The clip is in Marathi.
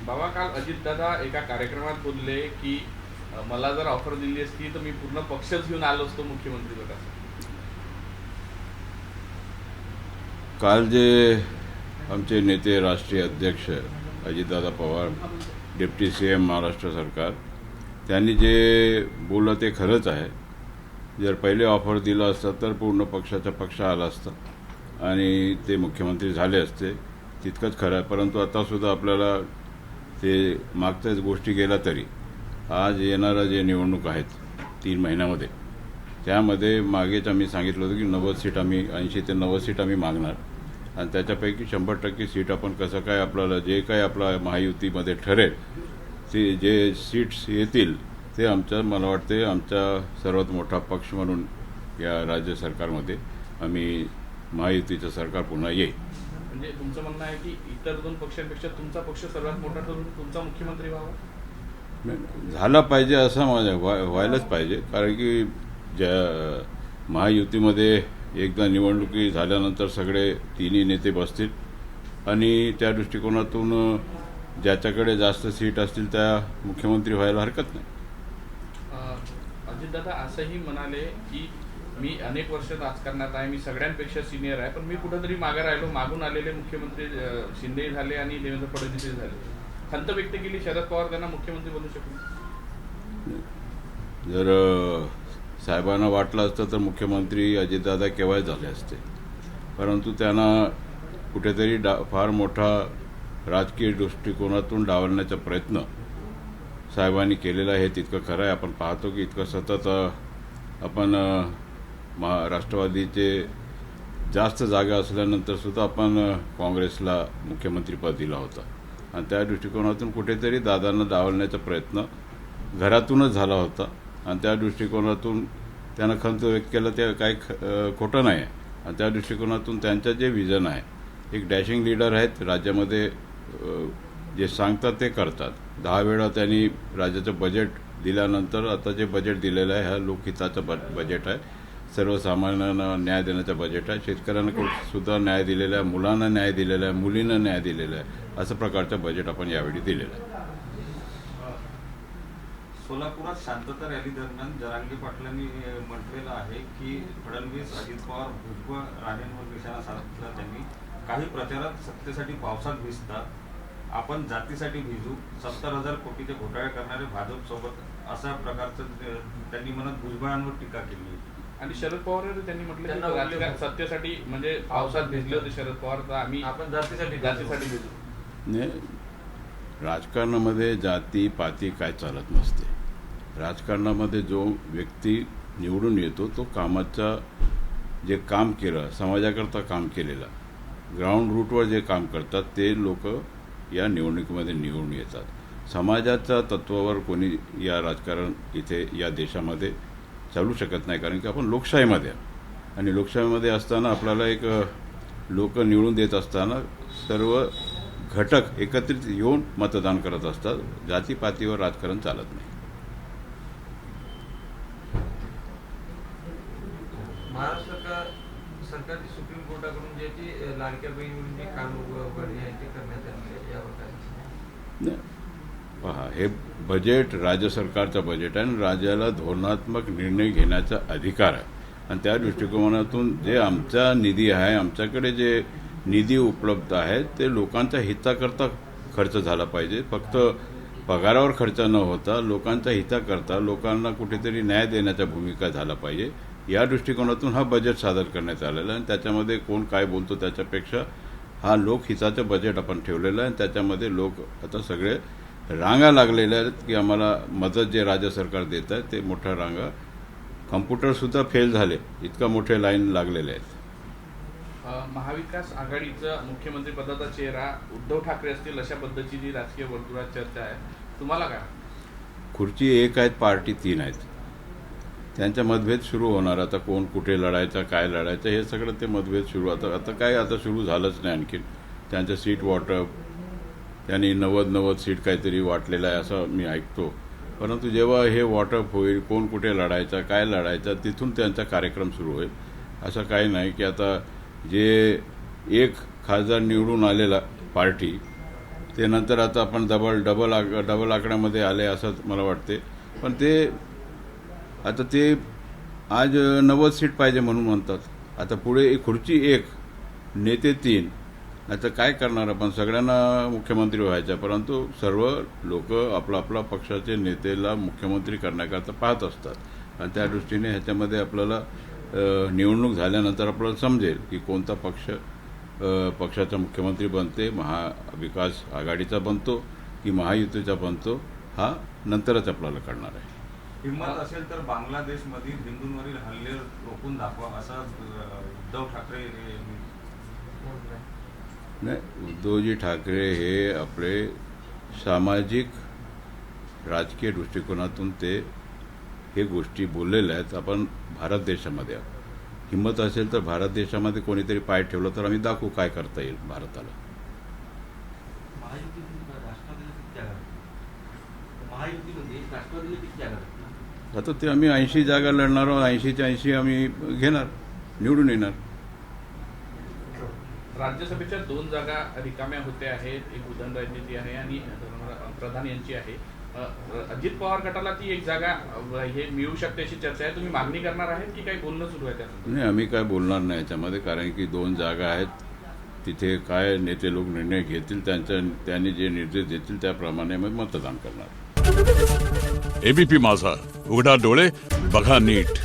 बाबा, काल अजितदादा एका कार्यक्रमात बोलले की मला जर ऑफर दिली असती तर मी पूर्ण पक्षच घेऊन आलो असतो मुख्यमंत्रीपदाचा. काल जे आमचे नेते राष्ट्रीय अध्यक्ष अजितदादा पवार, डेप्टी CM महाराष्ट्र सरकार, त्यांनी जे बोललं ते खरंच आहे. जर पहिले ऑफर दिलं असतं तर पूर्ण पक्षाचा पक्ष आला असता आणि ते मुख्यमंत्री झाले असते, तितकंच खरं आहे. परंतु आतासुद्धा आपल्याला ते मागच्याच गोष्टी गेल्या तरी आज येणाऱ्या जे निवडणूक आहेत 3 महिन्यामध्ये, त्यामध्ये मागेच आम्ही सांगितलं होतं की 90 सीट आम्ही 80 ते 90 सीट आम्ही मागणार आणि त्याच्यापैकी 100% सीट आपण कसं काय आपल्याला जे काही आपला महायुतीमध्ये ठरेल ते जे सीट्स येतील ते मला वाटते आमचा सर्वात मोठा पक्ष म्हणून या राज्य सरकारमध्ये आम्ही महायुतीचं सरकार पुन्हा येईल. म्हणजे तुमचं म्हणणं आहे की इतर 2 पक्षांपेक्षा तुमचा पक्ष सर्वात मोठा ठरून तुमचा मुख्यमंत्री व्हावा? झाला पाहिजे असं व्हायलाच पाहिजे. कारण की ज्या महायुतीमध्ये एकदा निवडणुकी झाल्यानंतर सगळे तिन्ही नेते बसतील आणि त्या दृष्टिकोनातून ज्याच्याकडे जास्त सीट असतील त्या मुख्यमंत्री व्हायला हरकत नाही. अजितदादा असंही म्हणाले की मी अनेक वर्ष राजकारणात आहे, मी सगळ्यांपेक्षा सिनियर आहे, पण मी कुठेतरी मागे राहिलो. मागून आलेले मुख्यमंत्री शिंदे झाले आणि देवेंद्र फडणवीस झाले. खंत व्यक्त केली शरद पवार त्यांना मुख्यमंत्री बनू शकले. जर साहेबांना वाटलं असतं तर मुख्यमंत्री अजितदादा केव्हा झाले असते. परंतु त्यांना कुठेतरी फार मोठा राजकीय दृष्टिकोनातून डावलण्याचा प्रयत्न साहेबांनी केलेला आहे. तितकं खरं आहे. आपण पाहतो की इतकं सतत आपण राष्ट्रवादीचे जास्त जागा असल्यानंतर सुद्धा आपण काँग्रेसला मुख्यमंत्रीपद दिला होता आणि त्या दृष्टिकोनातून कुठेतरी दादांना डावलण्याचा प्रयत्न घरातूनच झाला होता आणि त्या दृष्टिकोनातून त्यांना खंत व्यक्त केलं ते काही खोटं नाही आहे. आणि त्या दृष्टिकोनातून त्यांचं जे विजन आहे, एक डॅशिंग लीडर आहेत राज्यामध्ये, जे सांगतात ते करतात. 10 वेळा त्यांनी राज्याचं बजेट दिल्यानंतर आता जे बजेट दिलेलं आहे हा लोकहिताचं बजेट आहे, सर्वसामान्यांना न्याय देण्याचं बजेट आहे, शेतकऱ्यांना सुद्धा न्याय दिलेला आहे, मुलांना न्याय दिलेला आहे, मुलींना न्याय दिलेला आहे. असं प्रकारचं बजेट आपण यावेळी दिलेलं आहे. सोलापुरात शांतता रॅली दरम्यान जरांगे पाटलांनी म्हटलेलं आहे की फडणवीस, अजित पवार, भुजबळ, राणेंवर निशाणा साधला. त्यांनी काही प्रचारात सत्तेसाठी पावसात भिजतात, आपण जातीसाठी भिजू, 70,000 कोटीचे घोटाळे करणारे भाजप सोबत, अशा प्रकारचं त्यांनी म्हणत भुजबळांवर टीका केली. आणि शरद पवार त्यांनी म्हटलं की सत्तेसाठी म्हणजे पावसात भिजले होते शरद पवार, तर आम्ही आपण जातीसाठी भिजू. राजकारणामध्ये जाती पाती काय चालत नसते. राजकारणामध्ये जो व्यक्ती निवडून येतो तो कामाचा जे काम केलं, समाजाकरता काम केलेलं, ग्राउंड रूटवर जे काम करतात ते लोक या निवडणुकीमध्ये निवडून येतात. समाजाच्या तत्वावर कोणी या राजकारण इथे या देशामध्ये चालू शकत नाही. कारण की आपण लोकशाहीमध्ये आहे आणि लोकशाहीमध्ये असताना आपल्याला एक लोक निवडून देत असताना सर्व घटक एकत्रित येऊन मतदान करत असतात. जातीपातीवर राजकारण चालत नाही. महाराष्ट्र सरकारची सुप्रीम कोर्टाकडून ज्याची लाडक्या बहिणीवरून जे काम उघडणे आहे ते करण्यात आले, यावर काय? पहा, हे बजेट राज्य सरकारचं बजेट आहे आणि राज्याला धोरणात्मक निर्णय घेण्याचा अधिकार आहे आणि त्या दृष्टिकोनातून जे आमचा निधी आहे, आमच्याकडे जे निधी उपलब्ध आहे ते लोकांच्या हिताकरता खर्च झाला पाहिजे. फक्त पगारावर खर्च न होता लोकांच्या हिताकरता लोकांना कुठेतरी न्याय देण्याच्या भूमिका झाला पाहिजे. या दृष्टिकोनातून हा बजेट सादर करण्यात आलेला आहे आणि त्याच्यामध्ये कोण काय बोलतो त्याच्यापेक्षा हा लोकहिताचं बजेट आपण ठेवलेलं आहे आणि त्याच्यामध्ये लोक आता सगळे रांगा लागलेल्या आहेत की आम्हाला मदत जे राज्य सरकार देत आहे ते मोठ्या रांगा, कम्प्युटरसुद्धा फेल झाले, इतका मोठे लाईन लागलेले आहेत. महाविकास आघाडीचं मुख्यमंत्री पदाचा चेहरा उद्धव ठाकरे असतील अशा पद्धतीची जी राजकीय वर्तुळात चर्चा आहे, तुम्हाला काय? खुर्ची एक आहेत, पार्टी 3 आहेत. त्यांचा मतभेद सुरू होणार. आता कोण कुठे लढायचा, काय लढायचं, हे सगळं ते मतभेद सुरू. आता सुरू झालंच नाही आणखी. त्यांचं सीट वाटप, त्यांनी 90 सीट काहीतरी वाटलेलं आहे असं मी ऐकतो. परंतु जेव्हा हे वाटप होईल, कोण कुठे लढायचा, काय लढायचा, तिथून त्यांचा कार्यक्रम सुरू होईल. असं काही नाही की आता जे एक खासदार निवडून आलेला पार्टी ते नंतर आता आपण डबल आकड्यामध्ये आले असं मला वाटते. पण ते आता ते आज 90 सीट पाहिजे म्हणून म्हणतात. आता पुढे खुर्ची 1, नेते 3. आता काय करणार आपण? सगळ्यांना मुख्यमंत्री व्हायचं, परंतु सर्व लोक आपला पक्षाचे नेतेला मुख्यमंत्री करण्याकरता पाहत असतात आणि त्या दृष्टीने ह्याच्यामध्ये आपल्याला निवडणूक झाल्यानंतर आपल्याला समजेल की कोणता पक्षाचा मुख्यमंत्री बनते, महाविकास आघाडीचा बनतो की महायुतीचा बनतो, हा नंतरच आपल्याला कळणार आहे. हिंमत असेल तर बांगलादेशमधील हिंदूंवरील हल्ले रोखून दाखवा असा उद्धव ठाकरे नाही, उद्धवजी ठाकरे हे आपले सामाजिक राजकीय दृष्टिकोनातून ते हे गोष्टी बोललेल्या आहेत. आपण भारत देशामध्ये आहोत. हिंमत असेल तर भारत देशामध्ये कोणीतरी पाय ठेवलं तर आम्ही दाखवू काय करता येईल भारताला. आता ते आम्ही 80 जागा लढणार आहोत. 80च्या 80 आम्ही घेणार, निवडून येणार. राज्यसभेच्या 2 जागा रिकाम्या होत्या आहेत. एक उदयनराजेंची आहे आणि प्रधान यांची आहे. अजित पवार गटाला ती एक जागा हे मिळू शकते अशी चर्चा आहे. तुम्ही मागणी करणार आहेत की काही बोलणं सुरू आहे त्यात? नाही, आम्ही काय बोलणार नाही याच्यामध्ये, कारण की 2 जागा आहेत. तिथे काय नेते लोक निर्णय घेतील, त्यांनी जे निर्देश देतील त्याप्रमाणे मग मतदान करणार. एबीपी माझा, उघडा डोळे बघा नीट.